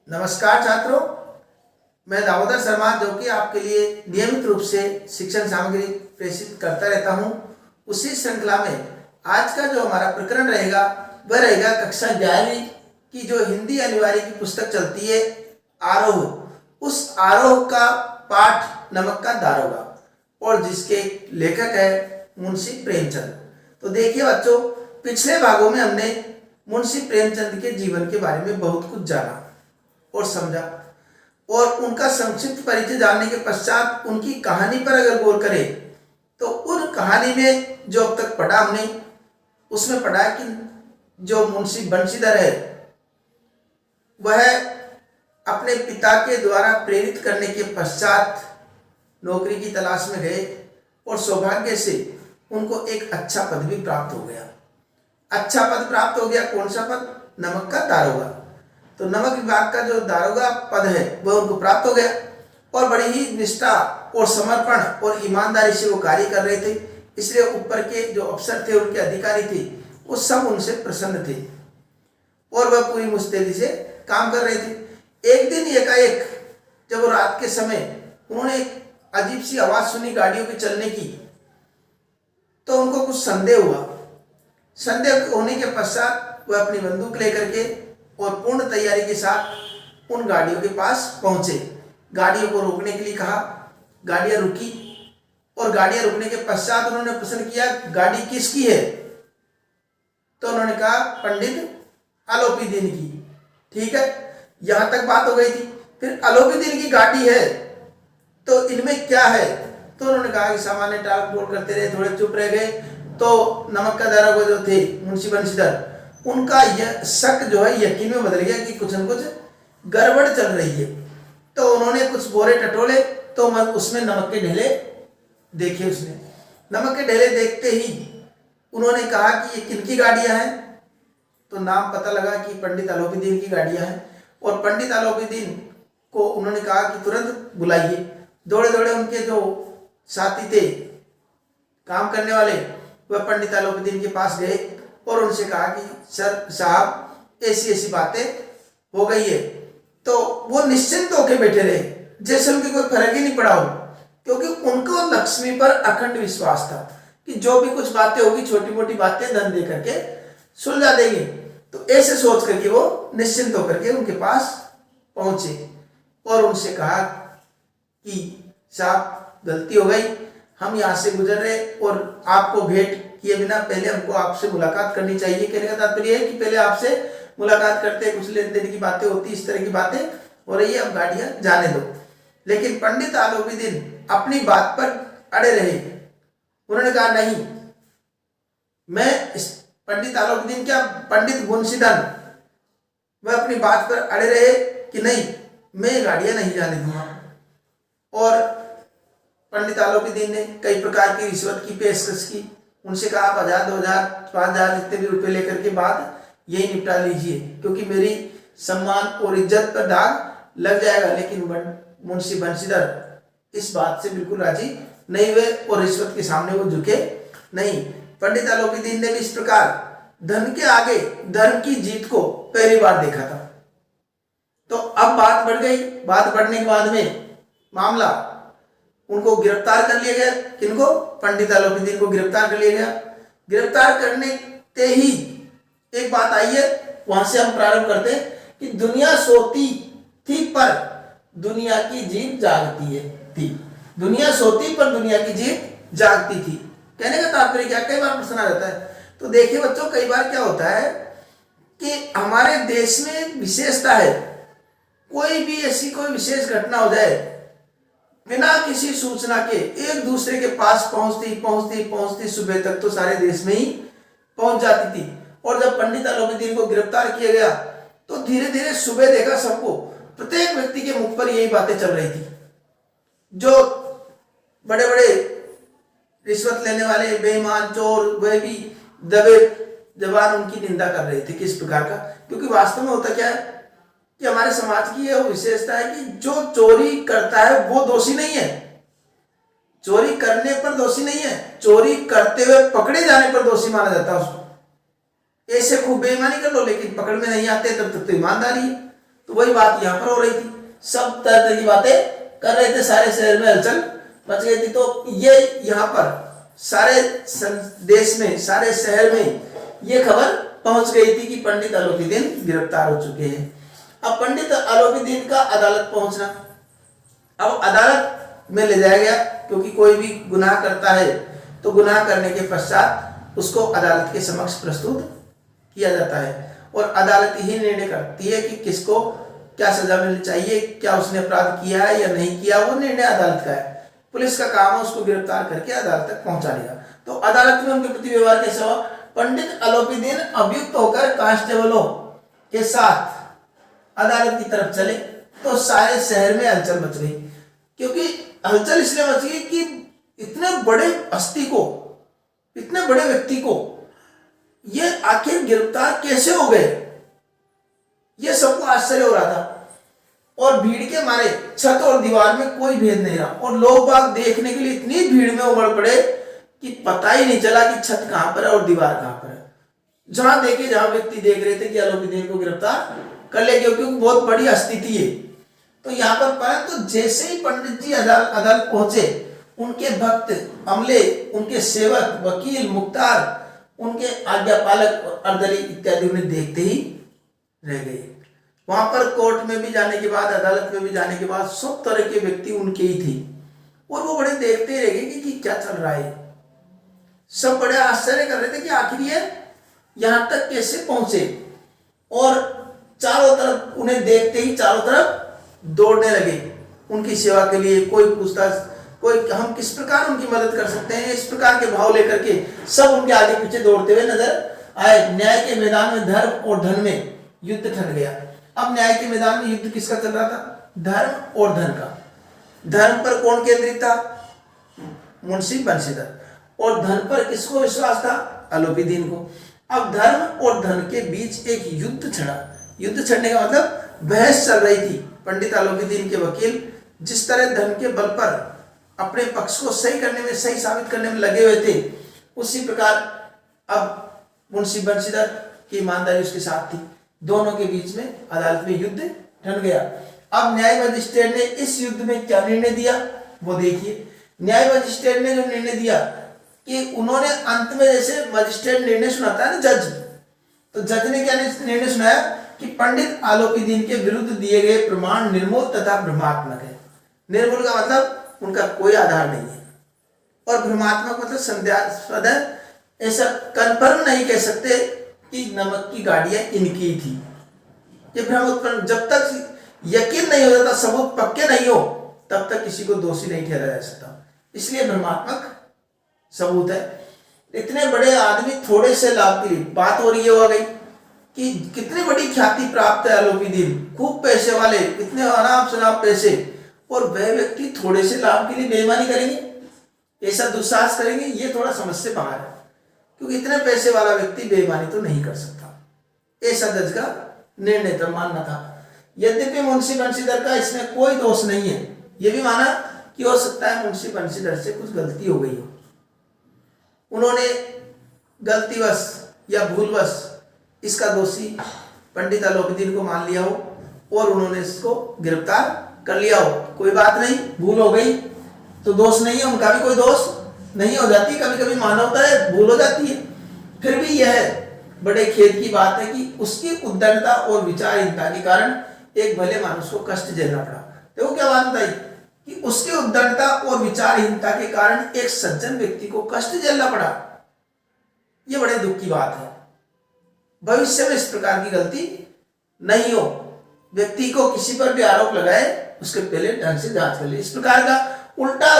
नमस्कार छात्रों, मैं दामोदर शर्मा जो कि आपके लिए नियमित रूप से शिक्षण सामग्री प्रेषित करता रहता हूं। उसी श्रृंखला में आज का जो हमारा प्रकरण रहेगा वह रहेगा कक्षा 11वीं की जो हिंदी अनिवार्य की पुस्तक चलती है आरोह। उस आरोह का पाठ नमक का दारोगा और जिसके लेखक है मुंशी प्रेमचंद। तो देखिए बच्चों, पिछले भागों में हमने मुंशी प्रेमचंद के जीवन के बारे में बहुत कुछ जाना और समझा और उनका संक्षिप्त परिचय जानने के पश्चात उनकी कहानी पर अगर गौर करें तो उन कहानी में जो अब तक पढ़ा हमने उसमें पढ़ा कि जो मुंशी बंशीधर है वह अपने पिता के द्वारा प्रेरित करने के पश्चात नौकरी की तलाश में गए और सौभाग्य से उनको एक अच्छा पद भी प्राप्त हो गया। अच्छा पद प्राप्त हो गया, कौन सा पद? नमक का दारोगा। तो नमक विभाग का जो दारोगा पद है वह उनको प्राप्त हो गया और बड़ी ही निष्ठा और समर्पण और ईमानदारी से वो कार्य कर रहे थे, इसलिए ऊपर के जो अफसर थे, उनके अधिकारी थे, वो सब उनसे प्रसन्न थे और वह पूरी मुस्तैदी से काम कर रहे थे। एक दिन एकाएक जब वो रात के समय उन्होंने एक अजीब सी आवाज सुनी गाड़ियों के चलने की, तो उनको कुछ संदेह हुआ। संदेह होने के पश्चात वह अपनी बंदूक लेकर के और पूर्ण तैयारी के साथ उन गाड़ियों के पास पहुंचे। गाड़ियों को रोकने के लिए कहा, गाड़ियां रुकी और गाड़ियां रुकने के पश्चात उन्होंने प्रश्न किया, गाड़ी किसकी है? तो उन्होंने कहा, पंडित आलोपी दीन की। ठीक है, यहां तक बात हो गई थी। फिर आलोपी दीन की गाड़ी है तो इनमें क्या है? तो उन्होंने कहा कि सामान्य टाल टोल करते रहे, थोड़े चुप रह गए। तो नमक का दारोगा जो थे मुंशी बंशीधर, उनका यह शक जो है यकीन में बदल गया कि कुछ न कुछ गड़बड़ चल रही है। तो उन्होंने कुछ बोरे टटोले तो उसमें नमक के ढेले देखे। उसने नमक के ढेले देखते ही उन्होंने कहा कि ये किनकी गाड़ियां हैं? तो नाम पता लगा कि पंडित आलोपी दीन की गाड़ियां हैं और पंडित आलोपी दीन को उन्होंने कहा कि तुरंत बुलाइए। दौड़े दौड़े उनके जो साथी थे काम करने वाले, वह पंडित आलोपी दीन के पास गए और उनसे कहा कि सर साहब ऐसी ऐसी बातें हो गई है। तो वो निश्चिंत होकर बैठे रहे जैसे उनके कोई फर्क ही नहीं पड़ा हो, क्योंकि उनको लक्ष्मी पर अखंड विश्वास था कि जो भी कुछ बातें होगी, छोटी मोटी बातें धन दे करके सुलझा देंगे। तो ऐसे सोच करके वो निश्चिंत होकर के उनके पास पहुंचे और उनसे कहा कि साहब गलती हो गई, हम यहाँ से गुजर रहे और आपको भेंट किए बिना पहले हमको आपसे मुलाकात करनी चाहिए। कहने का तात्पर्य है कि पहले आपसे मुलाकात करते, कुछ लेन देन की बातें होती, इस तरह की बातें हो रही है, अब गाड़ियां जाने दो। लेकिन पंडित आलोपी दीन अपनी बात पर अड़े रहे। उन्होंने कहा नहीं, मैं इस पंडित आलोपी दीन क्या, पंडित बंशीधर, वह अपनी बात पर अड़े रहे कि नहीं, मैं गाड़ियां नहीं जाने दूंगा। और पंडित आलोपी दीन ने कई प्रकार की रिश्वत की पेशकश की। उनसे कहा, आप 1000, 2000, 5000 जितने भी रुपए लेकर के बाद यही निपटा लीजिए, क्योंकि मेरी सम्मान और इज्जत पर दाग लग जाएगा। लेकिन मुंशी बंशीधर इस बात से बिल्कुल राजी नहीं हुए और रिश्वत के सामने वो झुके नहीं। पंडित आलोपी दीन ने भी इस प्रकार धन के आगे धर्म की जीत को पहली बार देखा था। तो अब बात बढ़ गई। बात बढ़ने के बाद में मामला उनको गिरफ्तार कर लिया गया। किनको? पंडित आलोपी दीन को गिरफ्तार कर लिया गया। गिरफ्तार करने ते ही एक बात आई है, वहां से हम प्रारंभ करते हैं कि दुनिया सोती थी पर दुनिया की जीत जागती है थी। दुनिया सोती पर दुनिया की जीत जागती थी। कहने का तात्पर्य क्या? कई बार प्रश्न आ जाता है। तो देखिए बच्चों, कई बार क्या होता है कि हमारे देश में एक विशेषता है, कोई भी ऐसी कोई विशेष घटना हो जाए, बिना किसी सूचना के एक दूसरे के पास पहुंचती पहुंचती पहुंचती सुबह तक तो सारे देश में ही पहुंच जाती थी। और जब पंडित आलोपी दीन को गिरफ्तार किया गया तो धीरे धीरे सुबह देखा सबको, प्रत्येक व्यक्ति के मुख पर यही बातें चल रही थी। जो बड़े बड़े रिश्वत लेने वाले बेईमान चोर, वह भी दबे जबान उनकी निंदा कर रहे थे। किस प्रकार का? क्योंकि वास्तव में होता क्या है कि हमारे समाज की यह विशेषता है कि जो चोरी करता है वो दोषी नहीं है, चोरी करने पर दोषी नहीं है, चोरी करते हुए पकड़े जाने पर दोषी माना जाता है उसको। ऐसे खूब बेईमानी कर लो लेकिन पकड़ में नहीं आते तब तक तो ईमानदारी है। तो वही बात यहाँ पर हो रही थी, सब तरह तरह की बातें कर रहे थे, सारे शहर में हलचल मच गई थी। तो ये यहाँ पर सारे देश में, सारे शहर में ये खबर पहुंच गई थी कि पंडित आलोपीदीन गिरफ्तार हो चुके हैं। अब पंडित आलोपीदीन का अदालत पहुंचना, अब अदालत में ले जाया गया, क्योंकि कोई भी गुनाह करता है तो गुनाह करने के पश्चात उसको अदालत के समक्ष प्रस्तुत किया जाता है और अदालत ही निर्णय करती है कि किसको क्या सजा मिलनी चाहिए, क्या उसने अपराध किया है या नहीं किया, वो निर्णय अदालत का है। पुलिस का काम है उसको गिरफ्तार करके अदालत तक पहुंचा देगा। तो अदालत में उनके प्रति व्यवहार कैसा हुआ? पंडित आलोपीदीन अभियुक्त होकर कांस्टेबलों के साथ अदालत की तरफ चले तो सारे शहर में हलचल मच गई। क्योंकि हलचल इसलिए मच गई कि इतने बड़े हस्ती को, इतने बड़े व्यक्ति को ये आखिर गिरफ्तार कैसे हो गए, ये सबको आश्चर्य हो रहा था। और भीड़ के मारे छत और दीवार में कोई भेद नहीं रहा और लोग बाग देखने के लिए इतनी भीड़ में उमड़ पड़े कि पता ही नहीं चला कि छत कहां पर है और दीवार कहां पर है। जहां देखे, जहां व्यक्ति देख रहे थे कि आलोपीदीन को गिरफ्तार कर ले, क्योंकि बहुत बड़ी हस्ती थी ये। तो यहाँ पर परंतु जैसे ही पंडित जी अदालत पहुंचे, उनके भक्त, अमले, उनके सेवक, वकील, मुख्तार, उनके आज्ञापालक और अर्दली इत्यादि उन्हें देखते ही रह गए। वहां पर कोर्ट में भी जाने के बाद, अदालत में भी जाने के बाद सब तरह के व्यक्ति उनके ही थे और वो बड़े देखते ही रह गए कि क्या चल रहा है। सब बड़े आश्चर्य कर रहे थे कि आखिर ये यहां तक कैसे पहुंचे। और चारों तरफ उन्हें देखते ही चारों तरफ दौड़ने लगे उनकी सेवा के लिए। कोई पूछताछ, कोई हम किस प्रकार उनकी मदद कर सकते हैं, इस प्रकार के भाव लेकर के सब उनके आगे पीछे दौड़ते हुए नजर आए। न्याय के मैदान में धर्म और धन में युद्ध ठन गया। अब न्याय के मैदान में युद्ध किसका चल रहा था? धर्म और धन का। धर्म पर कौन केंद्रित था? मुंशी बंशीधर। और धन पर किसको विश्वास था? आलोपीदीन को। अब धर्म और धन के बीच एक युद्ध छिड़ा। युद्ध छिड़ने का मतलब बहस चल रही थी। पंडित आलोपीदीन के वकील जिस तरह धन के बल पर अपने पक्ष को सही करने में, सही साबित करने में लगे हुए थे, उसी प्रकार अब मुंशी बंशीधर की ईमानदारी उसके साथ थी। दोनों के बीच में अदालत में युद्ध ठन गया। अब न्याय मजिस्ट्रेट ने इस युद्ध में क्या निर्णय दिया वो देखिए। न्याय मजिस्ट्रेट ने जो निर्णय दिया कि उन्होंने अंत में, जैसे मजिस्ट्रेट निर्णय सुनाता है ना, जज, तो जज ने क्या निर्णय सुनाया कि पंडित आलोपीदीन के विरुद्ध दिए गए प्रमाण निर्मूल तथा भ्रमात्मक है। निर्मूल का मतलब उनका कोई आधार नहीं है और भ्रमात्मक मतलब संदेहास्पद है। ऐसा कंफर्म नहीं कह सकते कि नमक की गाड़ियां इनकी थी। ये भ्रम उत्पन्न, जब तक यकीन नहीं हो जाता, सबूत पक्के नहीं हो, तब तक किसी को दोषी नहीं ठहराया जा सकता। इसलिए भ्रमात्मक सबूत है। इतने बड़े आदमी थोड़े से लाभ के लिए, बात हो रही है, हो गई कि कितनी बड़ी ख्याति प्राप्त है आलोपीदीन, खूब पैसे वाले, इतने आराम शराब पैसे, और वह व्यक्ति थोड़े से लाभ के लिए बेईमानी करेंगे, ऐसा दुस्साहस करेंगे, ये थोड़ा समझ से बाहर है। क्योंकि इतने पैसे वाला व्यक्ति बेईमानी तो नहीं कर सकता, ऐसा जज का निर्णय था, मानना था। यद्यपि मुंशी बंशीधर का इसमें कोई दोष नहीं है, यह भी माना कि हो सकता है मुंशी बंशीधर से कुछ गलती हो गई हो, उन्होंने गलतीवश या भूलवश इसका दोषी पंडित आलोपीदीन को मान लिया हो और उन्होंने इसको गिरफ्तार कर लिया हो। कोई बात नहीं, भूल हो गई तो दोष नहीं है, उनका भी कोई दोष नहीं हो जाती, कभी कभी मानवता है, भूल हो जाती है। फिर भी यह बड़े खेद की बात है कि उसकी उद्दंडता और विचारहीनता के कारण एक भले मानुष को कष्ट झेलना पड़ा। देखो क्या बात बताई कि उसकी उद्दंडता और विचारहीनता के कारण एक सज्जन व्यक्ति को कष्ट झेलना पड़ा। यह बड़े दुख की बात है। भविष्य में इस प्रकार की गलती नहीं हो। व्यक्ति को किसी पर भी आरोप लगाए उसके पहले ढंग से जांच कर ले। इस प्रकार का उल्टा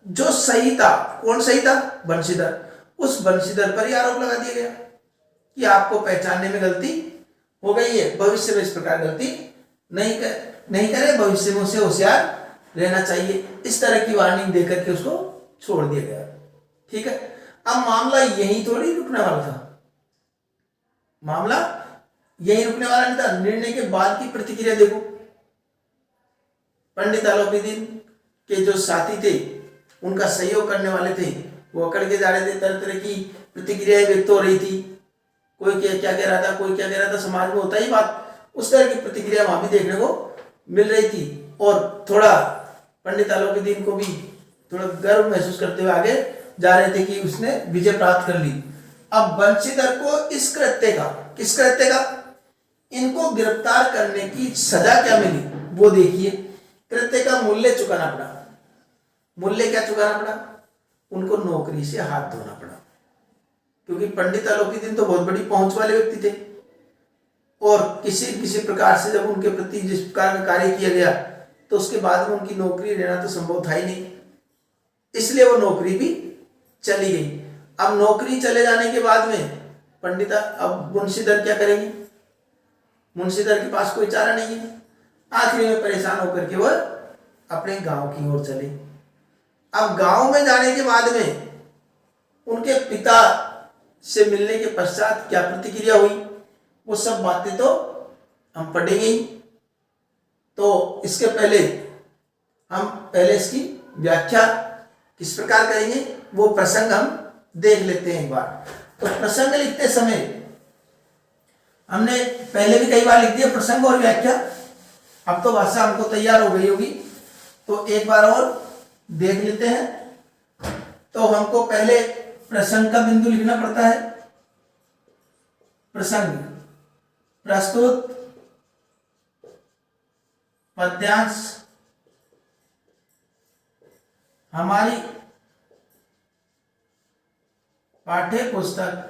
जो सही था, कौन सही था? बंशीधर। उस बंशीधर पर ही आरोप लगा दिया गया कि आपको पहचानने में गलती हो गई है, भविष्य में इस प्रकार गलती नहीं करे, भविष्य में उसे होशियार रहना चाहिए। इस तरह की वार्निंग देकर के उसको छोड़ दिया गया। ठीक है, अब मामला यहीं थोड़ी रुकने वाला था, मामला यहीं रुकने वाला नहीं था। निर्णय के बाद की प्रतिक्रिया देखो। पंडित आलोपीदीन के जो साथी थे, उनका सहयोग करने वाले थे, वो अकड़ के जा रहे थे, तरह तरह की प्रतिक्रियाएं व्यक्त हो रही थी। कोई क्या कह रहा था, कोई क्या कह रहा था, समाज में होता ही बात, उस तरह की प्रतिक्रिया वहां भी देखने को मिल रही थी। और थोड़ा पंडित आलोकीदीन को भी थोड़ा गर्व महसूस करते हुए आगे जा रहे थे कि उसने विजय प्राप्त कर ली। अब बंशीधर को इस कृत्य का, किस कृत्य का, इनको गिरफ्तार करने की सजा क्या मिली वो देखिए। कृत्य का मूल्य चुकाना पड़ा। मूल्य क्या चुकाना पड़ा? उनको नौकरी से हाथ धोना पड़ा, क्योंकि पंडित आलोकीदीन तो बहुत बड़ी पहुंच वाले व्यक्ति थे और किसी प्रकार से जब उनके प्रति जिस प्रकार का कार्य किया गया तो उसके बाद में उनकी नौकरी रहना तो संभव था ही नहीं, इसलिए वो नौकरी भी चली गई। अब नौकरी चले जाने के बाद में अब मुंशीधर क्या करेंगे? मुंशीधर के पास कोई चारा नहीं है। आखिरी में परेशान होकर के वह अपने गांव की ओर चले। अब गांव में जाने के बाद में उनके पिता से मिलने के पश्चात क्या प्रतिक्रिया हुई वो सब बातें तो हम पढ़ेंगे ही। तो इसके पहले हम इसकी व्याख्या किस प्रकार करेंगे वो प्रसंग हम देख लेते हैं एक बार। तो प्रसंग लिखते समय हमने पहले भी कई बार लिख दिया प्रसंग और व्याख्या, अब तो भाषा हमको तैयार हो गई होगी, तो एक बार और देख लेते हैं। तो हमको पहले प्रसंग का बिंदु लिखना पड़ता है। प्रसंग, प्रस्तुत पद्यांश हमारी पाठ्य पुस्तक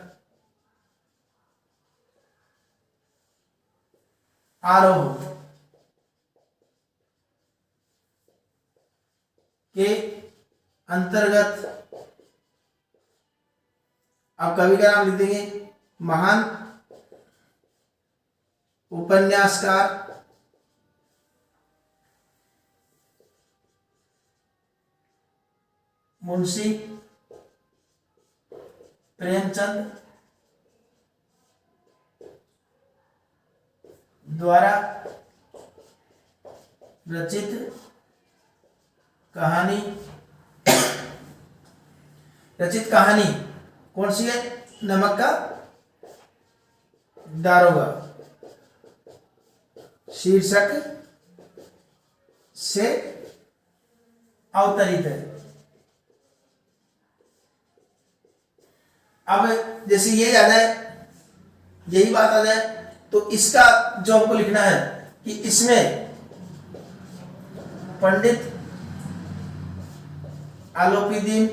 आरोह के अंतर्गत, अब कवि का नाम लिख देंगे, महान उपन्यासकार मुंशी प्रेमचंद द्वारा रचित कहानी, कौन सी है? नमक का दारोगा शीर्षक से अवतरित है। अब जैसे ये याद है, यही बात आ जाए तो इसका जो हमको लिखना है कि इसमें पंडित आलोकीदीन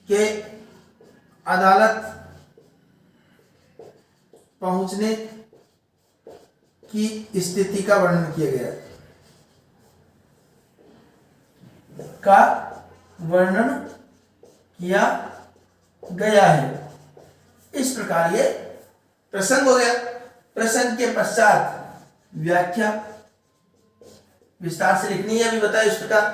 के अदालत पहुंचने की स्थिति का वर्णन किया गया है, इस प्रकार ये प्रसंग हो गया। प्रसंग के पश्चात व्याख्या विस्तार से लिखनी है, अभी बताया इस प्रकार।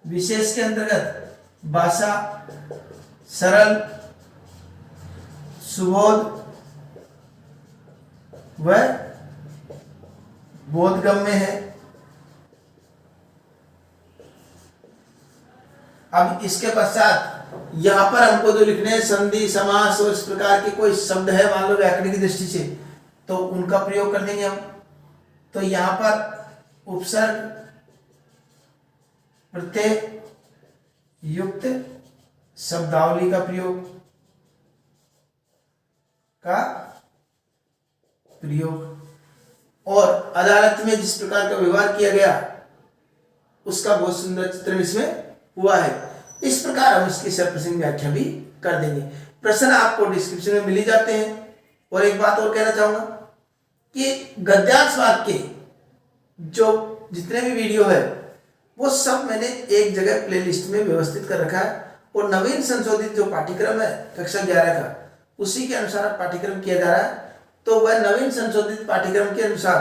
विशेष के अंतर्गत भाषा सरल, सुबोध व बोधगम्य है। अब इसके पश्चात यहां पर हमको जो लिखने हैं संधि, समास और इस प्रकार के कोई शब्द है मान लो व्याकरण की दृष्टि से, तो उनका प्रयोग कर देंगे हम। तो यहां पर उपसर्ग, प्रत्यय युक्त शब्दावली का प्रयोग और अदालत में जिस प्रकार का व्यवहार किया गया उसका बहुत सुंदर चित्रण इसमें हुआ है। इस प्रकार हम इसकी प्रसंग व्याख्या भी कर देंगे। प्रश्न आपको डिस्क्रिप्शन में मिल ही जाते हैं। और एक बात और कहना चाहूंगा कि गद्यांश वाक्य जो जितने भी वीडियो है वो सब मैंने एक जगह प्लेलिस्ट में व्यवस्थित कर रखा है और नवीन संशोधित जो पाठ्यक्रम है कक्षा 11 का उसी के अनुसार पाठ्यक्रम किया जा रहा है। तो वह नवीन संशोधित पाठ्यक्रम के अनुसार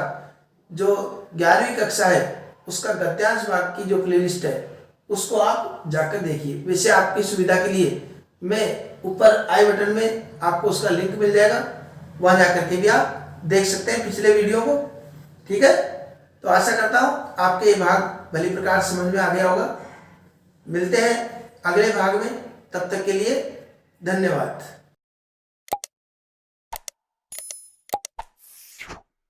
जो 11वीं कक्षा है उसका गद्यांश वाक्य की जो प्लेलिस्ट है उसको आप जाकर देखिए। वैसे आपकी सुविधा के लिए मैं ऊपर आई बटन में आपको उसका लिंक मिल जाएगा, वहां जाकर के भी आप देख सकते हैं पिछले वीडियो को। ठीक है, तो आशा करता हूं आपके ये भाग भली प्रकार समझ में आ गया होगा। मिलते हैं अगले भाग में। तब तक के लिए धन्यवाद।